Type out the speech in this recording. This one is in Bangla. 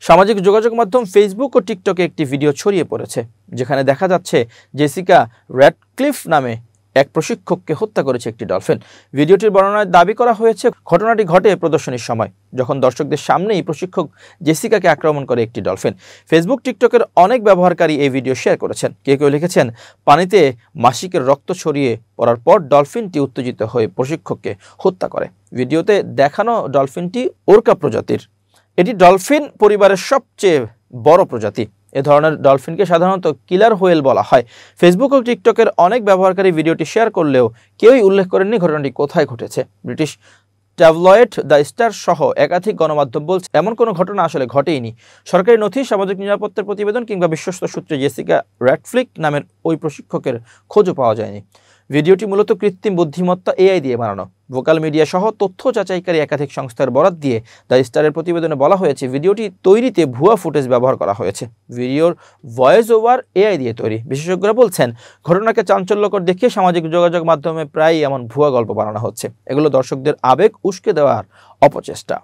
সামাজিক যোগাযোগ মাধ্যম ফেসবুক ও টিকটকে একটি ভিডিও ছড়িয়ে পড়েছে, যেখানে দেখা যাচ্ছে জেসিকা র্যাডক্লিফ নামে এক প্রশিক্ষককে হত্যা করেছে একটি ডলফিন। ভিডিওটির বর্ণনায় দাবি করা হয়েছে, ঘটনাটি ঘটে প্রদর্শনীর সময়, যখন দর্শকদের সামনেই প্রশিক্ষক জেসিকাকে আক্রমণ করে একটি ডলফিন। ফেসবুক, টিকটকের অনেক ব্যবহারকারী এই ভিডিও শেয়ার করেছেন। কেউ কেউ লিখেছেন, পানিতে মাসিকের রক্ত ছড়িয়ে পড়ার পর ডলফিনটি উত্তেজিত হয়ে প্রশিক্ষককে হত্যা করে। ভিডিওতে দেখানো ডলফিনটি ওরকা প্রজাতির। এটি ডলফিন পরিবারের সবচেয়ে বড় প্রজাতি। এ ধরনের ডলফিনকে সাধারণত কিলার হোয়েল বলা হয়। ফেসবুক ও টিকটকের অনেক ব্যবহারকারী ভিডিওটি শেয়ার করলেও কেউই উল্লেখ করেননি ঘটনাটি কোথায় ঘটেছে। ব্রিটিশ ট্যাবলয়েড দ্য স্টার সহ একাধিক গণমাধ্যম বলছে, এমন কোনো ঘটনা আসলে ঘটেইনি। সরকারি নথি, সামাজিক নিরাপত্তার প্রতিবেদন কিংবা বিশ্বস্ত সূত্রে জেসিকা র্যাডক্লিফ নামের ওই প্রশিক্ষকের খোঁজও পাওয়া যায়নি। ভিডিওটি মূলত কৃত্রিম বুদ্ধিমত্তা এআই দিয়ে বানানো। ভোকাল মিডিয়া সহ তথ্য যাচাইকারী একাধিক সংস্থার বরাত দিয়ে দ্য স্টারের প্রতিবেদনে বলা হয়েছে, ভিডিওটি তৈরিতে ভুয়া ফুটেজ ব্যবহার করা হয়েছে। ভিডিওর ভয়েস ওভার এআই দিয়ে তৈরি। বিশেষজ্ঞরা বলছেন, ঘটনাকে চাঞ্চল্যকর দেখিয়ে সামাজিক যোগাযোগ মাধ্যমে প্রায়ই এমন ভুয়া গল্প বানানো হচ্ছে। এগুলো দর্শকদের আবেগ উস্কে দেওয়ার অপচেষ্টা।